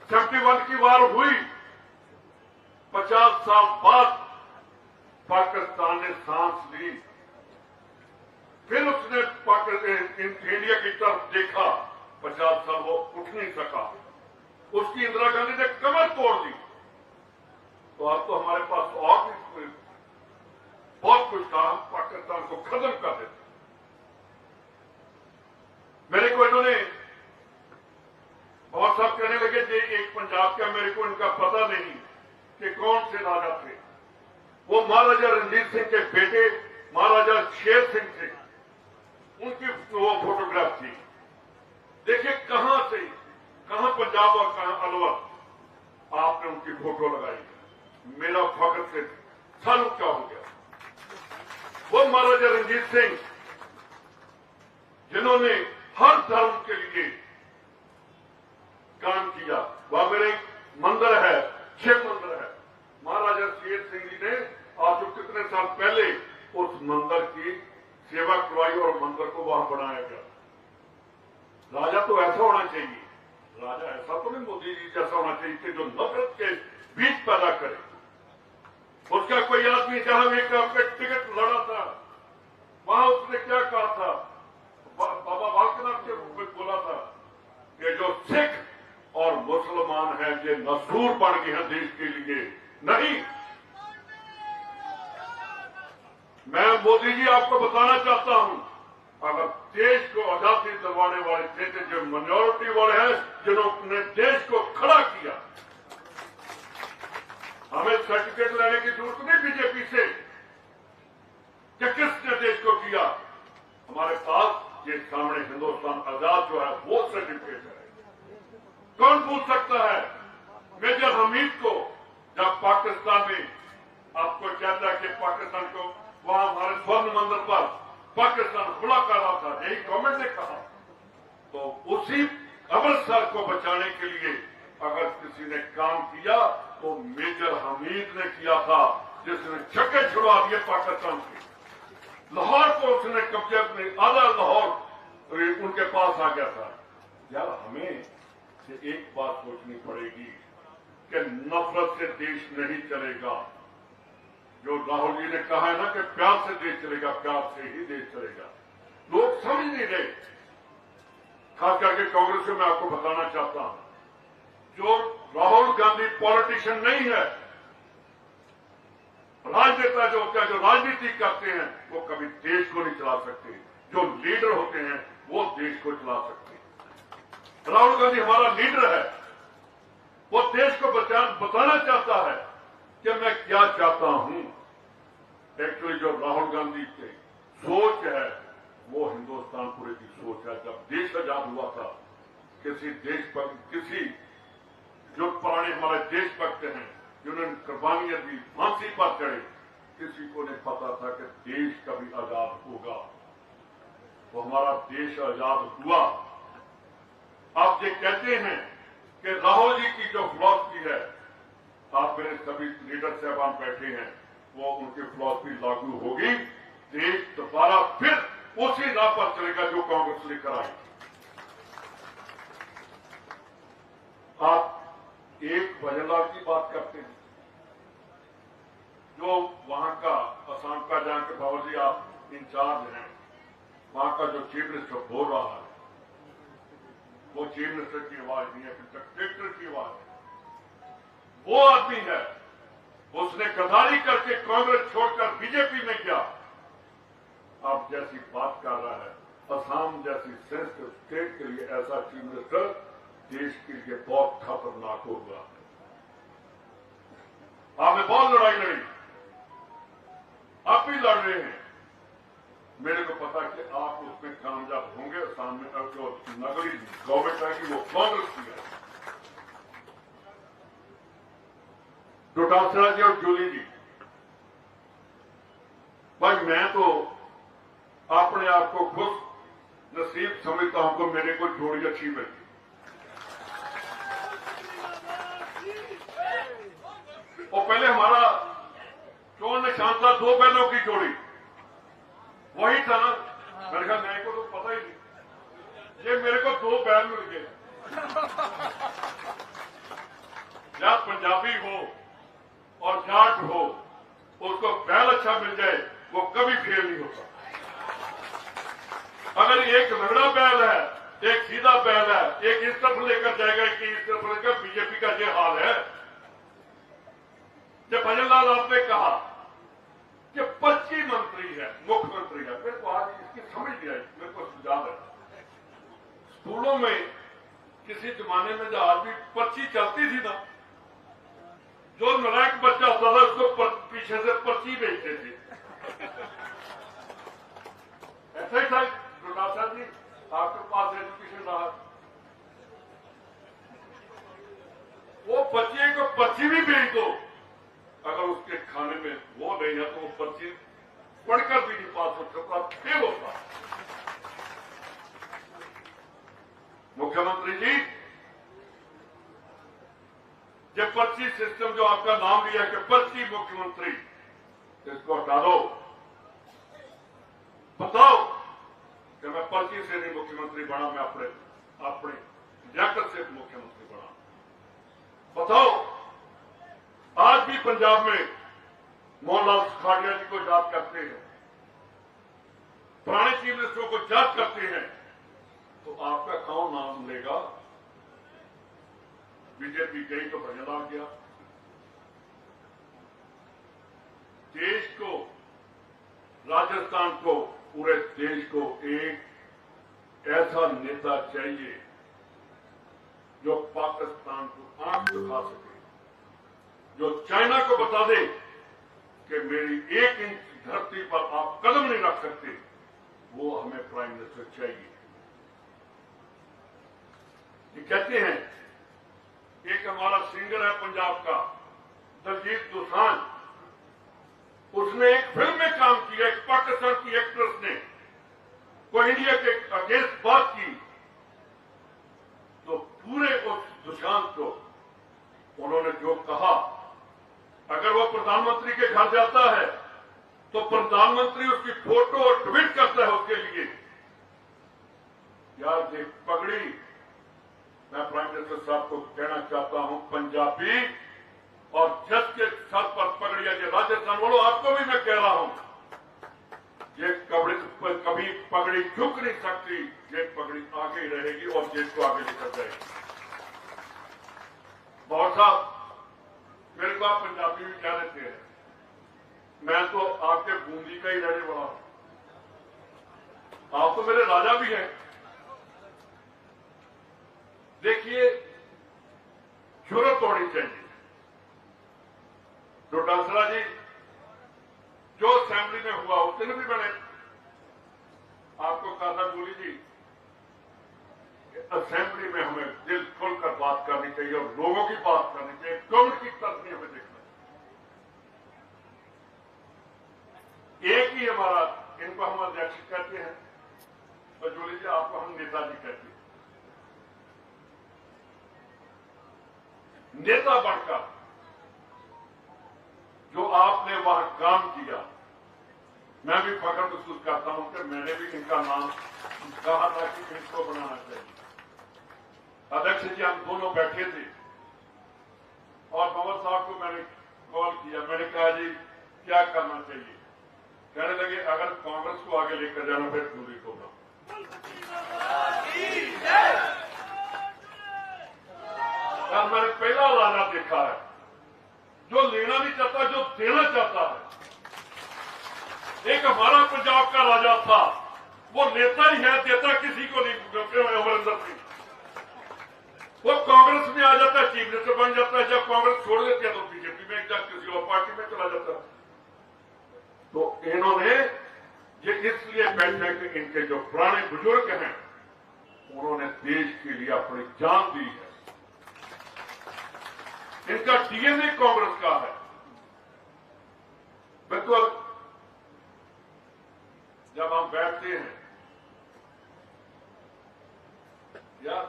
71 की वार हुई, 50 साल बाद पाकिस्तान ने सांस ली, फिर उसने इंडिया की तरफ देखा, 50 साल वो उठ नहीं सका, उसकी इंदिरा गांधी ने कमर तोड़ दी। तो अब तो हमारे पास और भी बहुत कुछ था, पाकिस्तान को खत्म कर देते। मेरे को इन्होंने बहुत साहब कहने लगे कि एक पंजाब का, मेरे को इनका पता नहीं कि कौन से राजा थे। वो महाराजा रणजीत सिंह के बेटे महाराजा शेर सिंह थे, उनकी वो फोटोग्राफ थी। देखिए कहां से, कहां पंजाब और कहां अलवर आपने उनकी फोटो लगाई। मेरा फख्र से सालों क्या हो गया। वो महाराजा रणजीत सिंह जिन्होंने हर धर्म के लिए काम किया। वहां मेरे एक मंदिर है, शिव मंदिर है। महाराजा शेर सिंह जी ने आज जो कितने साल पहले उस मंदिर की सेवा करवाई और मंदिर को वहां बनाया गया। राजा तो ऐसा होना चाहिए, राजा ऐसा तो नहीं मोदी जी जैसा होना चाहिए कि जो नफरत के बीज पैदा करे। उसका कोई आदमी जहां भी टिकट लड़ा था, वहां उसने क्या कहा था, बाबा बालकनाथ के रूप में बोला था कि जो सिख और मुसलमान हैं ये नसूर बन गए हैं देश के लिए। नहीं, मैं मोदी जी आपको बताना चाहता हूं, अगर देश को आजादी दिलवाने वाले थे जो माइनॉरिटी वाले हैं जिन्होंने देश को खड़ा किया, हमें सर्टिफिकेट लेने की जरूरत नहीं बीजेपी से कि किसने देश को किया। हमारे पास ये सामने हिंदुस्तान आजाद जो है वो सर्टिफिकेट है। कौन पूछ सकता है मेजर हमीद को जब पाकिस्तान में आपको कहता है कि पाकिस्तान को वहां हमारे स्वर्ण मंदिर पर पाकिस्तान खुला कर रहा था, यही गवर्नमेंट ने कहा। तो उसी अमृतसर को बचाने के लिए अगर किसी ने काम किया तो मेजर हमीद ने किया था, जिसने छक्के छुड़वा दिए पाकिस्तान के। लाहौर को उसने कब्जे में, आधा लाहौर उनके पास आ गया था। यार हमें से एक बात सोचनी पड़ेगी कि नफरत से देश नहीं चलेगा। जो राहुल जी ने कहा है ना कि प्यार से देश चलेगा, प्यार से ही देश चलेगा, लोग समझ नहीं रहे। खास करके कांग्रेस को मैं आपको बताना चाहता हूं, जो राहुल गांधी पॉलिटिशियन नहीं है, राजनेता जो होता है, जो राजनीति करते हैं, वो कभी देश को नहीं चला सकते। जो लीडर होते हैं वो देश को चला सकते हैं। राहुल गांधी हमारा लीडर है, वो देश को बताना चाहता है कि मैं क्या चाहता हूं। एक्चुअली जो राहुल गांधी की सोच है वो हिंदुस्तान पूरे की सोच है। जब देश आजाद हुआ था, किसी जो पुराने हमारे देशभक्त हैं जिन्होंने कुर्बानियां दी, फांसी पर चढ़े, किसी को नहीं पता था कि देश कभी आजाद होगा। तो हमारा देश आजाद हुआ। आप ये कहते हैं कि राहुल जी की जो फिलॉसफी है, आप मेरे सभी लीडर साहबान बैठे हैं, वो उनकी फिलॉसफी लागू होगी, देश दोबारा फिर उसी राह पर चलेगा जो कांग्रेस लेकर आई। आप एक भजनलाल की बात करते हैं, जो वहां का असम का, जहां के बाबा जी आप इंचार्ज हैं, वहां का जो चीफ मिनिस्टर बोल रहा है वो चीफ मिनिस्टर की आवाज नहीं है, डिक्टेटर की आवाज है। वो आदमी है, उसने गद्दारी करके कांग्रेस छोड़कर बीजेपी में गया। आप जैसी बात कर रहा है, असम जैसी सेंसिटिव स्टेट के लिए ऐसा चीफ मिनिस्टर देश के लिए बहुत खतरनाक होगा। आपने बहुत लड़ाई लड़ी, आप भी लड़ रहे हैं। मेरे को पता कि आप उसमें कामयाब होंगे। सामने जो नगरी गवर्नमेंट आएगी वो कांग्रेस की है। डोटासरा जी और जूली जी, भाई मैं तो अपने आप को खुश नसीब समझता हूं कि मेरे को जोड़ी अच्छी मिली। और पहले हमारा चोन निशान था 2 बैलों की जोड़ी, वही था ना। मेरे ख्याल न्याय को तो पता ही नहीं, ये मेरे को 2 बैल मिल गए। या पंजाबी हो और जाट हो, उसको बैल अच्छा मिल जाए वो कभी फेल नहीं होता। अगर एक रगड़ा बैल है, एक सीधा बैल है, एक इस तरफ लेकर जाएगा कि इस तरफ लेकर, बीजेपी का ये हाल है। जब भजन लाल आपने कहा कि 25 मंत्री है, मुख्यमंत्री है, मेरे को आज इसकी समझ नहीं आई। मेरे को याद है स्कूलों में किसी जमाने में जो आदमी पर्ची चलती थी ना, जो नालायक बच्चा होता था उसको पीछे से पर्ची बेचते थे। ऐसा ही था गुरदास जी, आपके पास एजुकेशन रहा, वो बच्चे को पर्ची भी भेज दो, अगर उसके खाने में वो नहीं है तो वो पर्ची पढ़कर भी नहीं पास हो सकता, फेल होता। मुख्यमंत्री जी, ये पर्ची सिस्टम जो आपका नाम लिया कि पर्ची मुख्यमंत्री, इसको हटा दो। बताओ कि मैं पर्ची से नहीं मुख्यमंत्री बना, मैं अपने लियाकत से मुख्यमंत्री बना। बताओ, आज भी पंजाब में मोहनलाल सुखाड़िया जी को याद करते हैं, पुराने चीफ मिनिस्टरों को याद करते हैं, तो आपका कौन नाम लेगा? बीजेपी गई तो भजन लाल गया। देश को, राजस्थान को, पूरे देश को एक ऐसा नेता चाहिए जो पाकिस्तान को आंख दिखा सके, जो चाइना को बता दे कि मेरी 1 इंच धरती पर आप कदम नहीं रख सकते। वो हमें प्राइम मिनिस्टर चाहिए। ये कहते हैं, एक हमारा सिंगर है पंजाब का दलजीत दोसांझ, उसने एक फिल्म में काम किया, एक पाकिस्तान की एक्ट्रेस ने कोई इंडिया के अगेंस्ट बात की, तो पूरे उस दोसांझ को उन्होंने जो कहा, अगर वो प्रधानमंत्री के घर जाता है तो प्रधानमंत्री उसकी फोटो और ट्वीट करता है उसके लिए। यार देख पगड़ी, मैं प्राइम मिनिस्टर साहब को कहना चाहता हूं, पंजाबी और जज के सर पर पगड़िया, ये राजस्थान वालों आपको भी मैं कह रहा हूं, ये कभी पगड़ी झुक नहीं सकती, ये पगड़ी आगे ही रहेगी और देश को आगे लेकर जाएगी। बहुत साहब, मेरे को आप पंजाबी भी कह देते हैं, मैं तो आपके बूंदी का ही रहने वाला हूं, आप तो मेरे राजा भी हैं। देखिए, जरूरत होनी चाहिए। तो डांसरा जी, जो असेंबली में हुआ उस दिन भी मैंने आपको कहा था गोली जी, असेंबली में हमें दिल खोलकर बात करनी चाहिए और लोगों की बात करनी चाहिए, गवर्नमेंट की तरफ नहीं हमें देखना। एक ही हमारा, इनको हम अध्यक्ष कहते हैं और जोली जी आपको हम नेताजी कहते हैं। नेता बनकर जो आपने वहां काम किया, मैं भी फख्र महसूस करता हूं कि मैंने भी इनका नाम कहा था कि इनको बनाना चाहिए। अध्यक्ष जी, हम दोनों बैठे थे और कंवर साहब को मैंने कॉल किया, मैंने कहा जी क्या करना चाहिए? कहने लगे अगर कांग्रेस को आगे लेकर जाना फिर दूरी को ना। यार मैंने पहला राजा देखा है जो लेना नहीं चाहता, जो देना चाहता है। एक हमारा पंजाब का राजा था, वो नेता ही है, देता किसी को नहीं। अमरिंदर सिंह, वो कांग्रेस में आ जाता है, चीफ मिनिस्टर बन जाता है, जब कांग्रेस छोड़ देती है तो बीजेपी में, जब किसी और पार्टी में चला जाता है। तो इन्होंने ये इसलिए बैठे कि इनके जो पुराने बुजुर्ग हैं उन्होंने देश के लिए अपनी जान दी है, इनका डीएनए कांग्रेस का है। बिल्कुल जब हम बैठते हैं, यार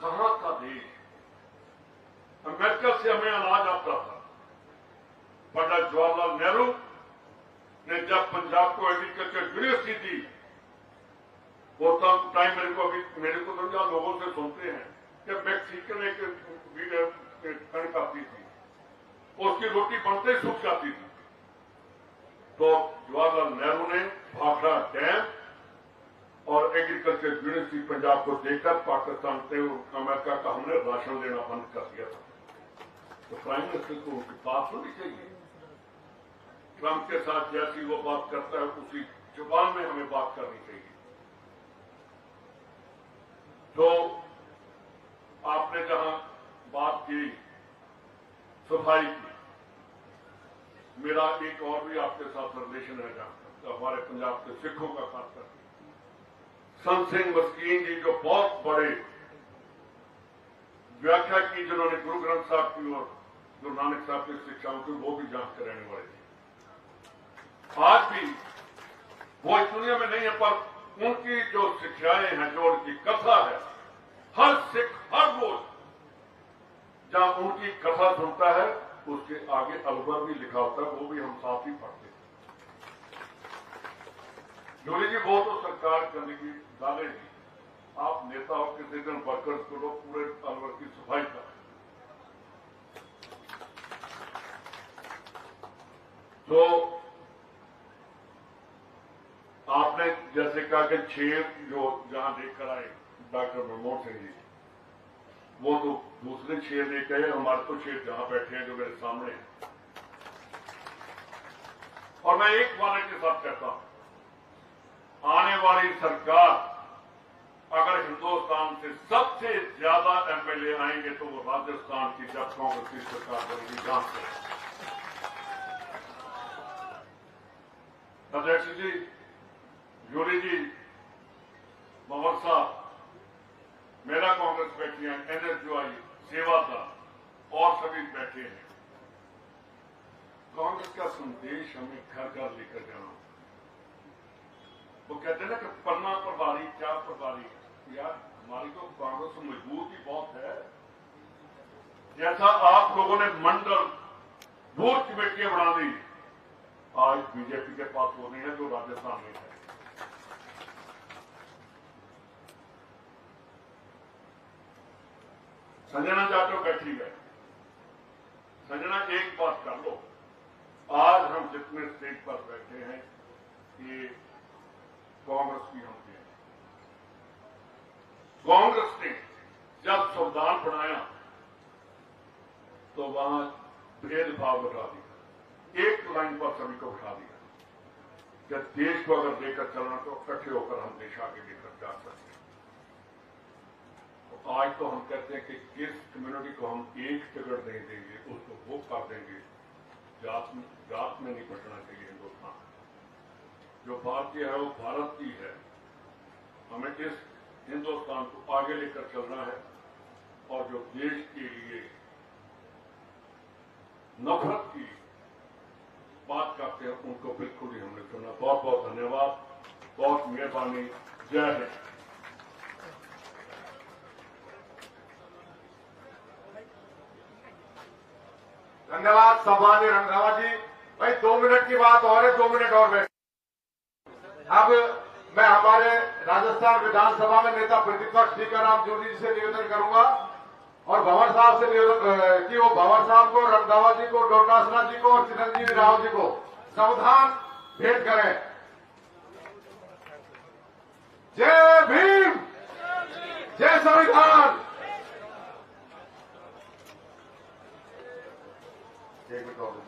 कहां का देश, अमेरिका से हमें अनाज आता था। पंडित जवाहरलाल नेहरू ने जब पंजाब को एग्रीकल्चर यूनिवर्सिटी दी, वो टाइम मेरे को तो लोगों से सुनते हैं कि मैक्सिकन एक कणक आती थी, उसकी रोटी बनते ही सूख जाती थी। तो जवाहरलाल नेहरू ने भाखड़ा डैम और एग्रीकल्चर यूनिवर्सिटी पंजाब को देकर पाकिस्तान से अमेरिका का हमने राशन देना बंद कर दिया था। तो प्राइम मिनिस्टर को उनकी बात होनी चाहिए। ट्रंप के साथ जैसी वो बात करता है उसी जुबान में हमें बात करनी चाहिए। तो आपने जहां बात की सफाई की, मेरा एक और भी आपके साथ रिलेशन है जहां तो हमारे पंजाब के सिखों का खासकर संत सिंह मस्कीन जी जो बहुत बड़े व्याख्या की, जिन्होंने गुरु ग्रंथ साहब की और गुरु नानक साहब की शिक्षाओं की, वो भी जांच कराने वाले थे। आज भी वो इस दुनिया में नहीं है, पर उनकी जो शिक्षाएं हैं, जो उनकी कथा है, हर सिख हर रोज जहां उनकी कथा सुनता है उसके आगे अलवर भी लिखा होता है, वो भी हम साथ ही पढ़ते हैं। जोड़ी जी वो तो सरकार करने की डालेगी, आप नेता हो, किसी दिन वर्कर्स को लोग पूरे अलवर की सफाई करें। तो आपने जैसे कहा कि शेर जो जहां लेकर आए डॉक्टर मनमोहन सिंह जी, वो तो दूसरे शेर लेकर आए, हमारे तो शेर जहां बैठे हैं जो मेरे सामने हैं। और मैं एक वाले के साथ कहता हूं, आने वाली सरकार अगर हिंदुस्तान से सबसे ज्यादा एमएलए आएंगे तो वो राजस्थान की जब कांग्रेस की सरकार बनेगी। जांच करें अध्यक्ष जी, जोड़ी जी, मंवर साहब, मेरा कांग्रेस बैठी है, एनएसयूआई, सेवादार और सभी बैठे हैं। कांग्रेस का संदेश हमें घर घर लेकर जाना। वो कहते हैं ना कि पन्ना प्रभारी क्या प्रभारी, यार हमारी तो कांग्रेस मजबूत ही बहुत है। जैसा आप लोगों ने मंडल बूथ कमेटियां बना दी, आज बीजेपी के पास वो नहीं है जो राजस्थान में है। संजना जाटव बैठी है, संजना एक बात कर लो, आज हम जितने स्टेज पर बैठे हैं ये कांग्रेस की होती है। कांग्रेस ने जब संविधान बनाया तो वहां भेदभाव बढ़ा दिया, एक लाइन पर सभी को उठा दिया कि देश को अगर लेकर चलना तो इकट्ठे होकर हम देश आगे लेकर जा सकते हैं। तो आज तो हम कहते हैं कि किस कम्युनिटी को हम एक टिकट नहीं देंगे, उसको वो कर देंगे। जात में नहीं बचना चाहिए। हिंदुस्तान जो भारतीय है वो भारत की है, हमें इस हिंदुस्तान को आगे लेकर चलना है। और जो देश के लिए नफरत की बात करते हैं उनको बिल्कुल ही हमने सुना। बहुत बहुत धन्यवाद, बहुत मेहरबानी, जय हिंद। धन्यवाद सम्माननीय रंधावा जी। भाई 2 मिनट की बात और है, 2 मिनट और बैठ। अब मैं हमारे राजस्थान विधानसभा में नेता प्रतिपक्ष टीकाराम जूली जी से निवेदन करूंगा और भंवर साहब से निवेदन कि वो भंवर साहब को, रंधावा जी को, डोटासना जी को और चिरंजीवी राव जी को संविधान भेंट करें। जय भीम, जय संविधान। एक मिनट और